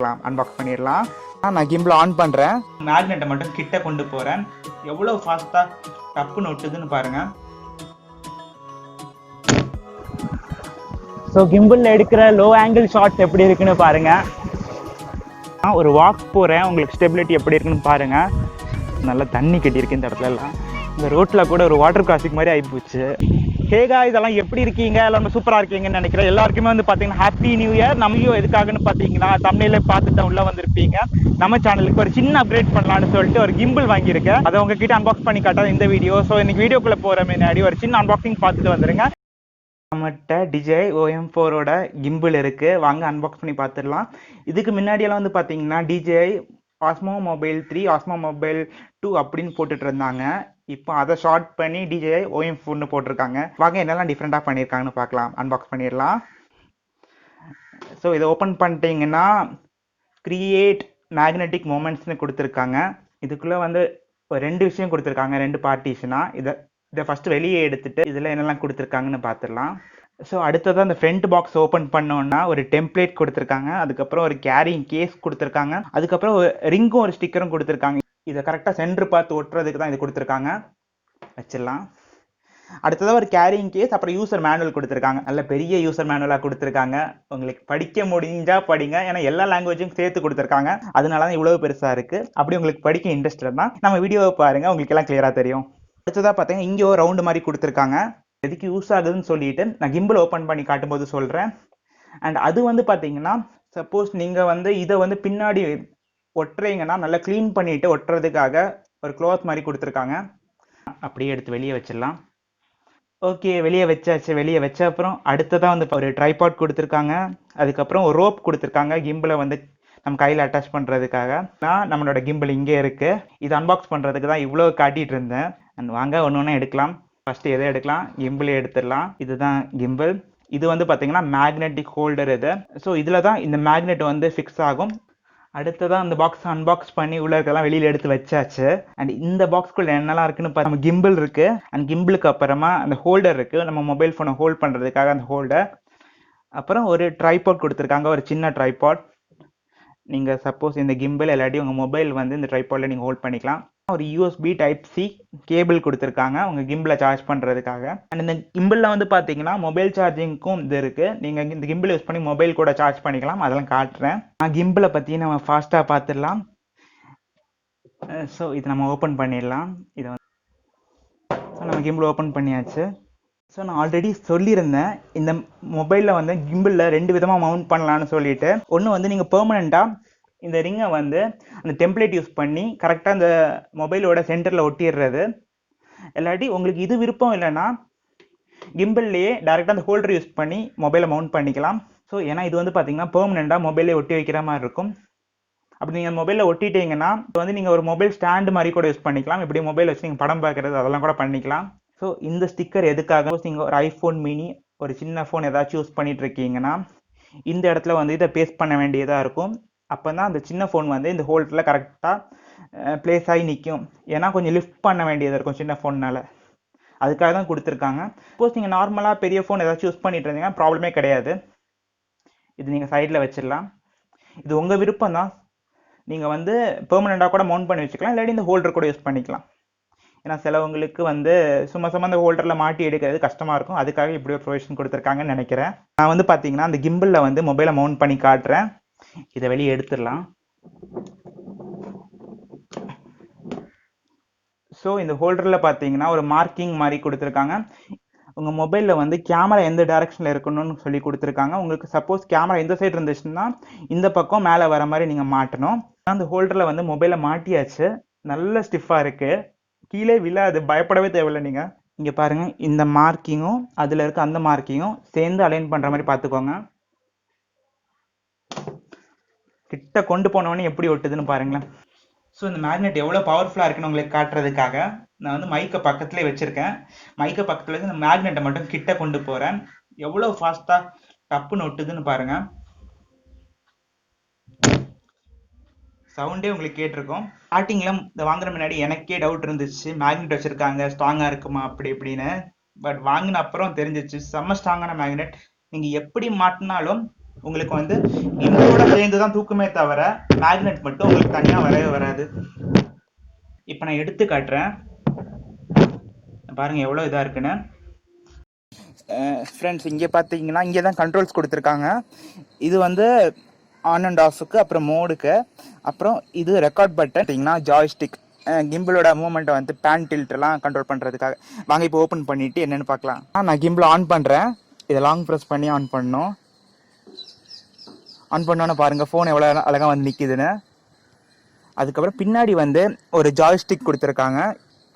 Unbox பண்ணிடலாம். நான் gimbal on பண்ணுறேன். மேக்னெட்டை மட்டும் கிட்ட கொண்டு போகிறேன். எவ்வளோ ஃபாஸ்ட்டாக டப்புன்னு ஒட்டுதுன்னு பாருங்கள். ஸோ கிம்பிளில் எடுக்கிற லோ ஆங்கிள் ஷாட்ஸ் எப்படி இருக்குன்னு பாருங்கள். ஒரு வாக் போகிறேன், உங்களுக்கு ஸ்டெபிலிட்டி எப்படி இருக்குன்னு பாருங்கள். நல்லா தண்ணி கட்டியிருக்கு இந்த இடத்துல எல்லாம். இந்த ரோட்டில் கூட ஒரு வாட்டர் கிராசிங் மாதிரி ஆகிப்போச்சு. ஹேகா இதெல்லாம் எப்படி இருக்கீங்க? எல்லாமே சூப்பராக இருக்கீங்கன்னு நினைக்கிறேன். எல்லாருக்குமே வந்து பார்த்தீங்கன்னா ஹாப்பி நியூ இயர். நம்மையும் எதுக்காகன்னு பார்த்தீங்கன்னா தமிழில் பார்த்துட்டு உள்ளே வந்திருப்பீங்க. நம்ம சேனலுக்கு ஒரு சின்ன அப்டேட் பண்ணலான்னு சொல்லிட்டு ஒரு கிம்பிள் வாங்கியிருக்கேன். அதை உங்ககிட்ட அன்பாக்ஸ் பண்ணி காட்டாத இந்த வீடியோ. ஸோ இன்னைக்கு வீடியோக்குள்ளே போகிற முன்னாடி ஒரு சின்ன அன்பாக்சிங் பார்த்துட்டு வந்துருங்க. நம்மகிட்ட DJI OM4ஓட கிம்பிள் இருக்குது. வாங்க அன்பாக்ஸ் பண்ணி பார்த்துடலாம். இதுக்கு முன்னாடியெல்லாம் வந்து பார்த்தீங்கன்னா DJI Osmo Mobile 3, Osmo Mobile 2 அப்படின்னு போட்டுட்டு இருந்தாங்க. இப்போ அதை ஷார்ட் பண்ணி DJI OM4ன்னு போட்டிருக்காங்க. வாங்க என்னெல்லாம் டிஃப்ரெண்ட்டாக பண்ணியிருக்காங்கன்னு பார்க்கலாம். அன்பாக்ஸ் பண்ணிடலாம். ஸோ இதை ஓப்பன் பண்ணிட்டீங்கன்னா கிரியேட் மேக்னெட்டிக் மூமெண்ட்ஸ்னு கொடுத்துருக்காங்க. இதுக்குள்ளே வந்து ஒரு 2 விஷயம் கொடுத்துருக்காங்க, 2 பார்ட்டிஷனாக. இதை ஃபஸ்ட்டு வெளியே எடுத்துட்டு இதில் என்னெல்லாம் கொடுத்துருக்காங்கன்னு பார்த்துடலாம். ஸோ அடுத்ததான் அந்த ஃப்ரண்ட் பாக்ஸ் ஓப்பன் பண்ணோன்னா ஒரு டெம்ப்ளேட் கொடுத்துருக்காங்க. அதுக்கப்புறம் ஒரு கேரிங் கேஸ் கொடுத்துருக்காங்க. அதுக்கப்புறம் ஒரு ரிங்கும் ஒரு ஸ்டிக்கரும் கொடுத்துருக்காங்க. இதை கரெக்டாக சென்டர் பார்த்து ஒட்டுறதுக்கு தான் இது கொடுத்துருக்காங்க. வச்சிடலாம். அடுத்ததாக ஒரு கேரிங் கேஸ், அப்புறம் யூசர் மேனுவல் கொடுத்துருக்காங்க. நல்ல பெரிய யூசர் மேனுவலாக கொடுத்துருக்காங்க. உங்களுக்கு படிக்க முடிஞ்சால் படிங்க, ஏன்னா எல்லா லாங்குவேஜும் சேர்த்து கொடுத்துருக்காங்க. அதனால தான் இவ்வளோ பெருசாக இருக்குது. அப்படி உங்களுக்கு படிக்க இன்ட்ரெஸ்ட் தான் நம்ம வீடியோவை பாருங்கள், உங்களுக்கு எல்லாம் கிளியராக தெரியும். அடுத்ததாக பார்த்தீங்கன்னா இங்கே ஒரு ரவுண்டு மாதிரி கொடுத்துருக்காங்க. எதுக்கு யூஸ் ஆகுதுன்னு சொல்லிட்டு நான் கிம்பிள் ஓப்பன் பண்ணி காட்டும்போது சொல்கிறேன். அண்ட் அது வந்து பார்த்தீங்கன்னா சப்போஸ் நீங்கள் வந்து இதை வந்து பின்னாடி ஒட்டுறீங்கன்னா நல்லா க்ளீன் பண்ணிவிட்டு ஒட்டுறதுக்காக ஒரு க்ளாத் மாதிரி கொடுத்துருக்காங்க. அப்படியே எடுத்து வெளியே வச்சிடலாம். ஓகே, வெளியே வச்சாச்சு. வெளியே வச்ச அப்புறம் அடுத்ததாக வந்து ஒரு ட்ரைபாட் கொடுத்துருக்காங்க. அதுக்கப்புறம் ஒரு ரோப் கொடுத்துருக்காங்க கிம்பிளை வந்து நம்ம கையில் அட்டாச் பண்ணுறதுக்காக. நான் நம்மளோட கிம்பிள் இங்கே இருக்குது. இது அன்பாக்ஸ் பண்ணுறதுக்கு தான் இவ்வளோ காட்டிகிட்டு இருந்தேன். அண்ட் வாங்க ஒன்று ஒன்று எடுக்கலாம். ஃபஸ்ட்டு எதை எடுக்கலாம்? கிம்பிளே எடுத்துடலாம். இதுதான் கிம்பிள். இது வந்து பார்த்தீங்கன்னா மேக்னெட்டிக் ஹோல்டர் இது. ஸோ இதில் தான் இந்த மேக்னெட் வந்து ஃபிக்ஸ் ஆகும். அடுத்ததான் அந்த பாக்ஸ் அன்பாக்ஸ் பண்ணி உள்ள இருக்கலாம் வெளியில் எடுத்து வச்சாச்சு. அண்ட் இந்த பாக்ஸ்குள்ள என்னெல்லாம் இருக்குன்னு பார்த்தா நம்ம கிம்பிள் இருக்குது. அண்ட் கிம்பிளுக்கு அப்புறமா அந்த ஹோல்டர் இருக்குது, நம்ம மொபைல் ஃபோனை ஹோல்ட் பண்ணுறதுக்காக அந்த ஹோல்டர். அப்புறம் ஒரு ட்ரைபாட் கொடுத்துருக்காங்க, ஒரு சின்ன ட்ரைபாட். நீங்கள் சப்போஸ் இந்த கிம்பிள் இல்லாட்டி உங்கள் மொபைல் வந்து இந்த ட்ரைபாடில் நீங்கள் ஹோல்ட் பண்ணிக்கலாம். ஒரு USB Type-C கேபிள் கொடுத்துருக்காங்க உங்கள் கிம்பிளை சார்ஜ் பண்ணுறதுக்காக. அண்ட் இந்த கிம்பிளில் வந்து பார்த்தீங்கன்னா மொபைல் சார்ஜிங்க்கும் இது இருக்குது. நீங்கள் இந்த கிம்பிள் யூஸ் பண்ணி மொபைல் கூட சார்ஜ் பண்ணிக்கலாம். அதெல்லாம் காட்டுறேன். நான் கிம்பிளை பற்றி நம்ம ஃபாஸ்ட்டாக பார்த்துடலாம். ஸோ இதை நம்ம ஓப்பன் பண்ணிடலாம். இதை வந்து நம்ம கிம்பிள் ஓப்பன் பண்ணியாச்சு. ஸோ நான் ஆல்ரெடி சொல்லியிருந்தேன் இந்த மொபைலில் வந்து கிம்பிளில் 2 விதமாக மவுண்ட் பண்ணலான்னு சொல்லிட்டு. ஒன்று வந்து நீங்கள் பெர்மனெண்ட்டாக இந்த ரிங்கை வந்து அந்த டெம்ப்ளேட் யூஸ் பண்ணி கரெக்டாக அந்த மொபைலோட சென்டரில் ஒட்டிடுறது. இல்லாட்டி உங்களுக்கு இது விருப்பம் இல்லைன்னா கிம்பிள்லேயே டேரெக்டாக அந்த ஹோல்டர் யூஸ் பண்ணி மொபைலை மவுண்ட் பண்ணிக்கலாம். ஸோ ஏன்னா இது வந்து பார்த்தீங்கன்னா பெர்மனெண்ட்டாக மொபைலே ஒட்டி வைக்கிற மாதிரி இருக்கும். அப்படி நீங்கள் மொபைலில் ஒட்டிட்டீங்கன்னா வந்து நீங்கள் ஒரு மொபைல் ஸ்டாண்டு மாதிரி கூட யூஸ் பண்ணிக்கலாம். இப்படி மொபைல் வச்சு நீங்கள் படம் பார்க்குறது அதெல்லாம் கூட பண்ணிக்கலாம். ஸோ இந்த ஸ்டிக்கர் எதுக்காக? நீங்கள் ஒரு ஐஃபோன் மினி, ஒரு சின்ன ஃபோன் ஏதாச்சும் யூஸ் பண்ணிட்டு இருக்கீங்கன்னா இந்த இடத்துல வந்து இதை பேஸ்ட் பண்ண வேண்டியதாக இருக்கும். அப்போ தான் அந்த சின்ன ஃபோன் வந்து இந்த ஹோல்டரில் கரெக்டாக ப்ளேஸ் ஆகி நிற்கும். ஏன்னா கொஞ்சம் லிஃப்ட் பண்ண வேண்டியதாக இருக்கும் சின்ன ஃபோன்னால். அதுக்காக தான் கொடுத்துருக்காங்க. சப்போஸ் நீங்கள் நார்மலாக பெரிய ஃபோன் ஏதாச்சும் யூஸ் பண்ணிட்டு இருந்தீங்கன்னா ப்ராப்ளமே கிடையாது. இது நீங்கள் சைடில் வச்சிடலாம். இது உங்கள் விருப்பம் தான். நீங்கள் வந்து பெர்மனெண்ட்டாக கூட மவுண்ட் பண்ணி வச்சுக்கலாம், இல்லாட்டி இந்த ஹோல்டர் கூட யூஸ் பண்ணிக்கலாம். ஏன்னா சிலவங்களுக்கு வந்து சும்மா அந்த ஹோல்டரில் மாட்டி எடுக்கிறது கஷ்டமாக இருக்கும். அதுக்காக இப்படி ஒரு ப்ரொவிஷன் கொடுத்துருக்காங்கன்னு நினைக்கிறேன். நான் வந்து பார்த்தீங்கன்னா அந்த கிம்பிளில் வந்து மொபைலை மவுண்ட் பண்ணி காட்டுறேன். இதை வெளியே எடுத்துடலாம். ஸோ இந்த ஹோல்டரில் பார்த்தீங்கன்னா ஒரு மார்க்கிங் மாதிரி கொடுத்துருக்காங்க. உங்கள் மொபைலில் வந்து கேமரா எந்த டைரக்ஷனில் இருக்கணும்னு சொல்லி கொடுத்துருக்காங்க. உங்களுக்கு சப்போஸ் கேமரா இந்த சைடு இருந்துச்சுன்னா இந்த பக்கம் மேலே வர மாதிரி நீங்கள் மாட்டணும். அந்த ஹோல்டரில் வந்து மொபைலை மாட்டியாச்சு. நல்ல ஸ்டிஃபாக இருக்குது, கீழே விழாது, பயப்படவே தேவையில்லை. நீங்கள் இங்கே பாருங்கள், இந்த மார்க்கிங்கும் அதில் இருக்க அந்த மார்க்கிங்கும் சேர்ந்து அலைன் பண்ணுற மாதிரி பார்த்துக்கோங்க. கிட்ட கொண்டு போனவொடனே எப்படி ஒட்டுதுன்னு பாருங்களேன். ஸோ இந்த மேக்னெட் எவ்வளோ பவர்ஃபுல்லாக இருக்குன்னு உங்களுக்கு காட்டுறதுக்காக நான் வந்து மைக்கை பக்கத்துலேயே வச்சுருக்கேன். மைக்கை பக்கத்தில் வச்சு இந்த மேக்னெட்டை மட்டும் கிட்ட கொண்டு போகிறேன். எவ்வளோ ஃபாஸ்ட்டாக டப்புன்னு ஒட்டுதுன்னு பாருங்கள். சவுண்டே உங்களுக்கு கேட்டிருக்கும். ஸ்டார்டிங்கில் இந்த வாங்குற முன்னாடி எனக்கே டவுட் இருந்துச்சு, மேக்னெட் வச்சுருக்காங்க ஸ்ட்ராங்காக இருக்குமா அப்படி இப்படின்னு. பட் வாங்கின அப்புறம் தெரிஞ்சிச்சு செம்ம ஸ்ட்ராங்கான மேக்னெட். நீங்கள் எப்படி மாட்டினாலும் உங்களுக்கு வந்து கிம்பலோட சேர்ந்து தான் தூக்குமே தவிர மேக்னெட் மட்டும் உங்களுக்கு தனியாக வரவே வராது. இப்போ நான் எடுத்து காட்டுறேன் பாருங்கள் எவ்வளோ இதாக இருக்குன்னு. ஃப்ரெண்ட்ஸ் இங்கே பார்த்தீங்கன்னா இங்கே தான் கண்ட்ரோல்ஸ் கொடுத்துருக்காங்க. இது வந்து ஆன் அண்ட் ஆஃபுக்கு, அப்புறம் மோடுக்கு, அப்புறம் இது ரெக்கார்ட் பட்டன் பார்த்தீங்கன்னா ஜாய்ஸ்டிக் கிம்பிளோட மூவ்மெண்ட்டை வந்து பேன் டில்ட்லாம் கண்ட்ரோல் பண்ணுறதுக்காக. வாங்க இப்போ ஓப்பன் பண்ணிவிட்டு என்னென்னு பார்க்கலாம். நான் கிம்பிள் ஆன் பண்ணுறேன். இதை லாங் ப்ரெஸ் பண்ணி ஆன் பண்ணணும். ஆன் பண்ணோன்னு பாருங்கள் ஃபோன் எவ்வளோ அழகாக வந்து நிற்கிதுன்னு. அதுக்கப்புறம் பின்னாடி வந்து ஒரு ஜாய்ஸ்டிக் கொடுத்துருக்காங்க.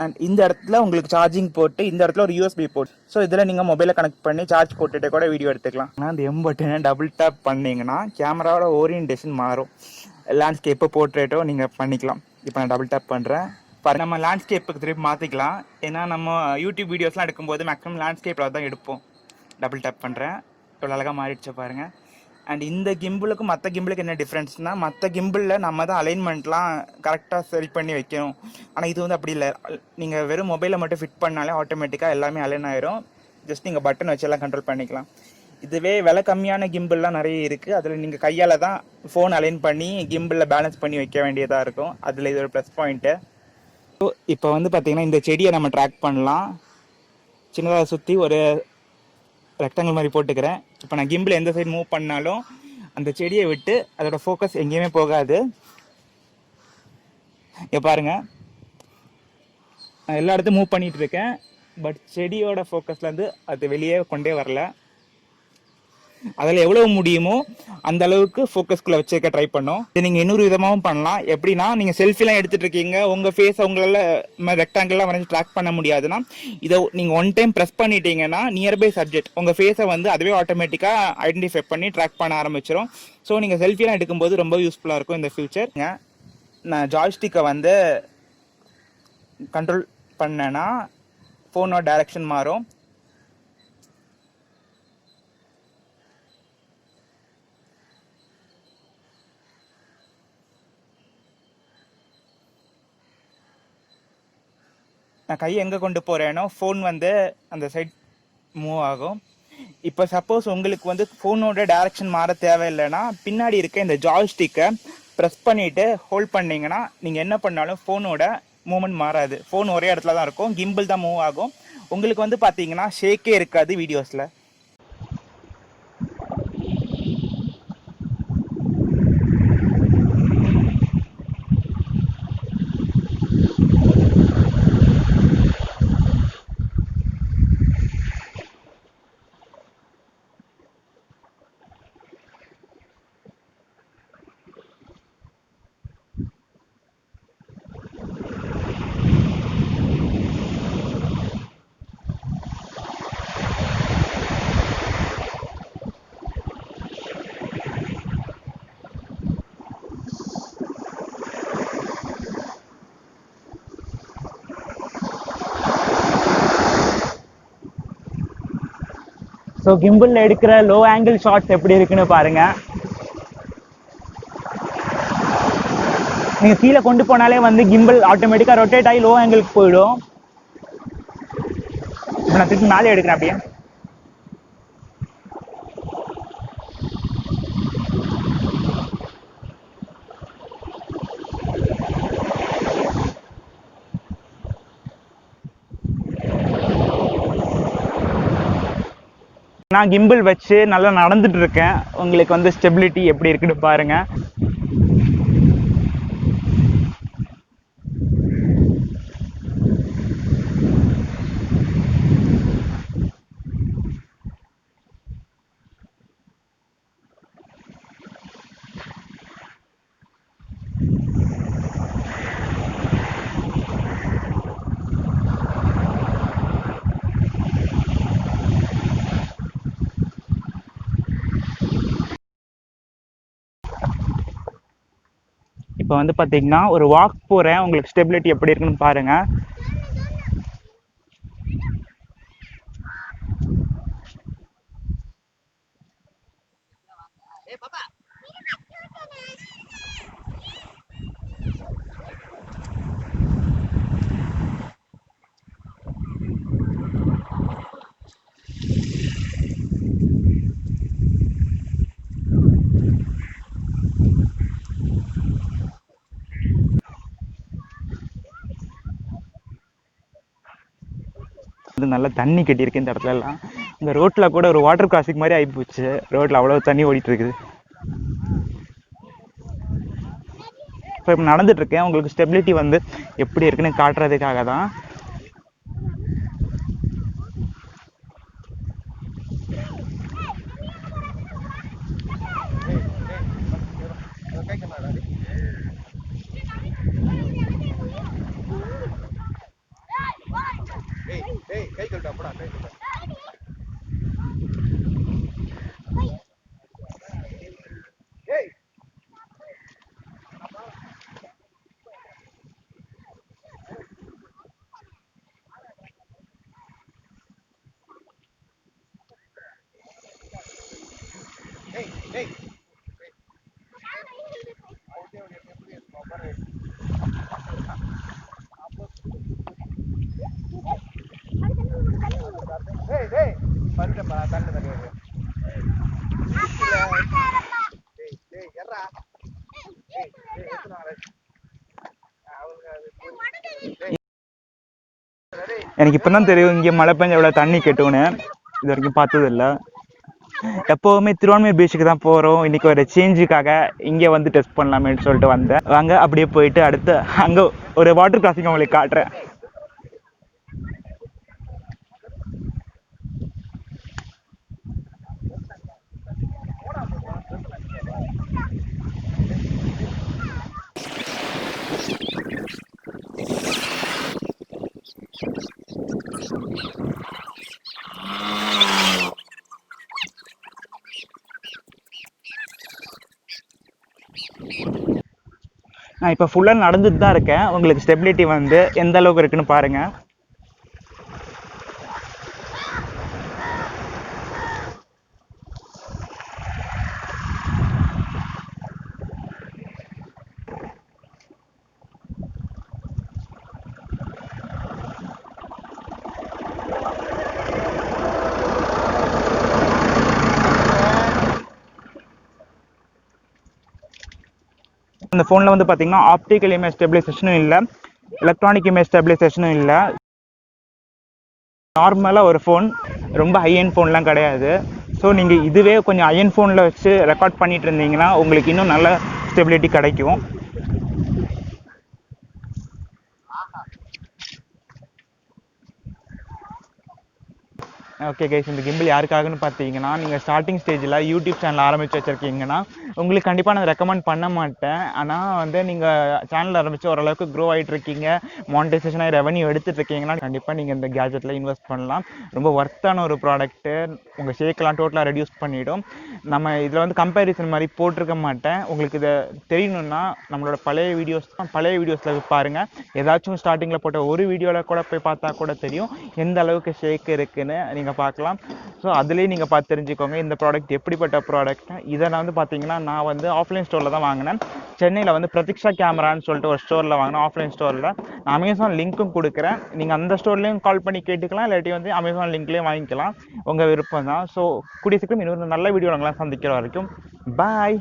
அண்ட் இந்த இடத்துல உங்களுக்கு சார்ஜிங் போட்டு, இந்த இடத்துல ஒரு யூஎஸ்பி போர்ட். ஸோ இதில் நீங்கள் மொபைலை கனெக்ட் பண்ணி சார்ஜ் போட்டுகிட்டே கூட வீடியோ எடுத்துக்கலாம். ஆனால் அந்த எம் பட்டனை டபுள் டேப் பண்ணிங்கன்னா கேமராவோட ஓரியன்டேஷன் மாறும். லேண்ட்ஸ்கேப்போ போர்ட்ரேட்டோ நீங்கள் பண்ணிக்கலாம். இப்போ நான் டபுள் டேப் பண்ணுறேன். நம்ம லேண்ட்ஸ்கேப்புக்கு திருப்பி மாற்றிக்கலாம். ஏன்னா நம்ம யூடியூப் வீடியோஸ்லாம் எடுக்கும்போது மேக்ஸிமம் லேண்ட்ஸ்கேப்பில் தான் எடுப்போம். டபுள் டேப் பண்ணுறேன். இவ்வளோ அழகாக மாறிடுச்சு பாருங்கள். அண்ட் இந்த கிம்பிளுக்கும் மற்ற கிம்பிளுக்கு என்ன டிஃப்ரென்ஸ்னால், மற்ற கிம்பிளில் நம்ம தான் அலைன்மெண்ட்லாம் கரெக்டாக சரி பண்ணி வைக்கணும். ஆனால் இது வந்து அப்படி இல்லை. நீங்கள் வெறும் மொபைலை மட்டும் ஃபிட் பண்ணாலே ஆட்டோமேட்டிக்காக எல்லாமே அலைன் ஆயிரும். ஜஸ்ட் நீங்கள் பட்டன் வச்சு எல்லாம் கண்ட்ரோல் பண்ணிக்கலாம். இதுவே விலை கம்மியான கிம்பிள்லாம் நிறைய இருக்குது. அதில் நீங்கள் கையால் தான் ஃபோன் அலைன் பண்ணி கிம்பிளில் பேலன்ஸ் பண்ணி வைக்க வேண்டியதாக இருக்கும். அதில் இது ஒரு ப்ளஸ் பாயிண்ட்டு. ஸோ இப்போ வந்து பார்த்திங்கன்னா இந்த செடியை நம்ம ட்ராக் பண்ணலாம். சின்னதாக சுற்றி ஒரு ரெக்டாங்கிள் மாதிரி போட்டுக்கிறேன். இப்போ நான் கிம்பிள் எந்த சைடு மூவ் பண்ணாலும் அந்த செடியை விட்டு அதோட ஃபோக்கஸ் எங்கேயுமே போகாது. இங்கே பாருங்கள், நான் எல்லா இடத்தையும் மூவ் பண்ணிகிட்டு இருக்கேன். பட் செடியோட ஃபோக்கஸ்லேருந்து அது வெளியே கொண்டே வரல. அதில் எவ்வளோ முடியுமோ அந்த அளவுக்கு ஃபோக்கஸ்குள்ளே வச்சுக்க ட்ரை பண்ணோம். இது நீங்கள் இன்னொரு விதமாகவும் பண்ணலாம். எப்படின்னா, நீங்கள் செல்ஃபிலாம் எடுத்துகிட்டு இருக்கீங்க, உங்கள் ஃபேஸ் உங்களால் ரெக்டாங்கிள்லாம் வரைஞ்சி ட்ராக் பண்ண முடியாதுன்னா, இதை நீங்கள் ஒன் டைம் ப்ரெஸ் பண்ணிட்டீங்கன்னா நியர்பை சப்ஜெக்ட் உங்கள் ஃபேஸை வந்து அதுவே ஆட்டோமேட்டிக்காக ஐடென்டிஃபை பண்ணி ட்ராக் பண்ண ஆரம்பிச்சிடும். ஸோ நீங்கள் செல்ஃபிலாம் எடுக்கும்போது ரொம்ப யூஸ்ஃபுல்லாக இருக்கும் இந்த ஃபியூச்சர். நான் ஜாய்ஸ்டிக்கை வந்து கண்ட்ரோல் பண்ணேன்னா ஃபோனோட டைரக்ஷன் மாறும். நான் கையை எங்கே கொண்டு போகிறேனோ ஃபோன் வந்து அந்த சைட் மூவ் ஆகும். இப்போ சப்போஸ் உங்களுக்கு வந்து ஃபோனோட டைரக்ஷன் மாற தேவையில்லைன்னா, பின்னாடி இருக்க இந்த ஜாய்ஸ்டிக்கை ப்ரெஸ் பண்ணிவிட்டு ஹோல்ட் பண்ணிங்கன்னா நீங்கள் என்ன பண்ணாலும் ஃபோனோட மூவ்மெண்ட் மாறாது. ஃபோன் ஒரே இடத்துல தான் இருக்கும், கிம்பிள் தான் மூவ் ஆகும். உங்களுக்கு வந்து பார்த்தீங்கன்னா ஷேக்கே இருக்காது வீடியோஸில். ஸோ கிம்பிளில் எடுக்கிற லோ ஆங்கிள் ஷாட்ஸ் எப்படி இருக்குன்னு பாருங்கள். நீங்கள் கீழே கொண்டு போனாலே வந்து கிம்பிள் ஆட்டோமேட்டிக்காக ரொட்டேட் ஆகி லோ ஆங்கிளுக்கு போயிடும். இப்போ நான் திருப்பி மேலே எடுக்கிறேன் அப்படியே. நான் கிம்பிள் வச்சு நல்லா நடந்துட்டு இருக்கேன். உங்களுக்கு வந்து ஸ்டெபிலிட்டி எப்படி இருக்குன்னு பாருங்க. இப்போ வந்து பார்த்தீங்கன்னா ஒரு வாக் போகிறேன். உங்களுக்கு ஸ்டெபிலிட்டி எப்படி இருக்குன்னு பாருங்க. நல்லா தண்ணி கட்டியிருக்கு இந்த இடத்துல எல்லாம். இந்த ரோட்டில் கூட ஒரு வாட்டர் கிராசிங் மாதிரி ஆகிப்போச்சு. ரோட்டில் அவ்வளோ தண்ணி ஓடிட்டு இருக்குது. இப்போ நடந்துட்டுருக்கேன். உங்களுக்கு ஸ்டெபிலிட்டி வந்து எப்படி இருக்குன்னு காட்டுறதுக்காக தான். எனக்கு இப்போ தான் தெரியும் இங்கே மழை பெஞ்ச எவ்வளோ தண்ணி கெட்டுன்னு. இது வரைக்கும் பார்த்தது இல்லை. எப்போவுமே திருவான்மையூர் பீச்சுக்கு தான் போகிறோம். இன்றைக்கி ஒரு சேஞ்சுக்காக இங்கே வந்து டெஸ்ட் பண்ணலாமேன்னு சொல்லிட்டு வந்தேன். வாங்க அப்படியே போயிட்டு அடுத்து அங்கே ஒரு வாட்டர் கிராசிங் உங்களுக்கு காட்டுறேன். நான் இப்போ ஃபுல்லாக நடந்துட்டு தான் இருக்கேன். உங்களுக்கு ஸ்டெபிலிட்டி வந்து எந்த அளவுக்கு இருக்குன்னு பாருங்கள். இந்த ஃபோனில் வந்து பார்த்தீங்கன்னா ஆப்டிக்கல் இமேஜ் ஸ்டெபிலைசேஷனும் இல்லை, எலக்ட்ரானிக் இமேஜ் ஸ்டெபிலைசேஷனும் இல்லை. நார்மலாக ஒரு ஃபோன், ரொம்ப ஹை எண்ட் ஃபோன்லாம் கிடையாது. ஸோ நீங்கள் இதுவே கொஞ்சம் ஹை எண்ட் ஃபோனில் வச்சு ரெக்கார்ட் பண்ணிட்டு இருந்தீங்கன்னா உங்களுக்கு இன்னும் நல்ல ஸ்டெபிலிட்டி கிடைக்கும். ஓகே கைஸ், இந்த கிம்பிள் யாருக்காகன்னு பார்த்தீங்கன்னா, நீங்கள் ஸ்டார்டிங் ஸ்டேஜில் யூடியூப் சேனல் ஆரம்பித்து வச்சுருக்கீங்கன்னா உங்களுக்கு கண்டிப்பாக நான் ரெக்கமெண்ட் பண்ண மாட்டேன். ஆனால் வந்து நீங்கள் சேனல் ஆரம்பித்து ஓரளவுக்கு க்ரோ ஆகிட்டு இருக்கீங்க, மானிட்டைசேஷனாக ரெவன்யூ எடுத்துகிட்டு இருக்கீங்கன்னா கண்டிப்பாக நீங்கள் இந்த கேஜெட்டில் இன்வெஸ்ட் பண்ணலாம். ரொம்ப ஒர்த்தான ஒரு ப்ராடக்ட்டு. உங்கள் ஷேக்கெலாம் டோட்டலாக ரெடியூஸ் பண்ணிவிடும். நம்ம இதில் வந்து கம்பேரிசன் மாதிரி போட்டிருக்க மாட்டேன். உங்களுக்கு இதை தெரியணுன்னா நம்மளோட பழைய வீடியோஸில் பாருங்கள். ஏதாச்சும் ஸ்டார்டிங்கில் போட்ட ஒரு வீடியோவில் கூட போய் பார்த்தா கூட தெரியும் எந்த அளவுக்கு ஷேக் இருக்குன்னு நீங்கள் பார்க்கலாம். ஸோ அதுலேயே நீங்கள் பார்த்து தெரிஞ்சுக்கோங்க இந்த ப்ராடக்ட் எப்படிப்பட்ட ப்ராடக்ட். இதை நான் வந்து பார்த்தீங்கன்னா நான் வந்து ஆஃப்லைன் ஸ்டோரில் தான் வாங்கினேன். சென்னையில் வந்து பிரதீக்ஷா கேமரான்னு சொல்லிட்டு ஒரு ஸ்டோரில் வாங்கினேன், ஆஃப்லைன் ஸ்டோரில். நான் அமேசான் லிங்க்கும் கொடுக்குறேன். நீங்கள் அந்த ஸ்டோர்லேயும் கால் பண்ணி கேட்டுக்கலாம், இல்லாட்டி வந்து அமேசான் லிங்க்லேயும் வாங்கிக்கலாம். உங்கள் விருப்பம் தான். ஸோ கூடிய சீக்கிரம் இன்னொரு நல்ல வீடியோ நாங்களாம் சந்திக்கிற வரைக்கும் பாய்.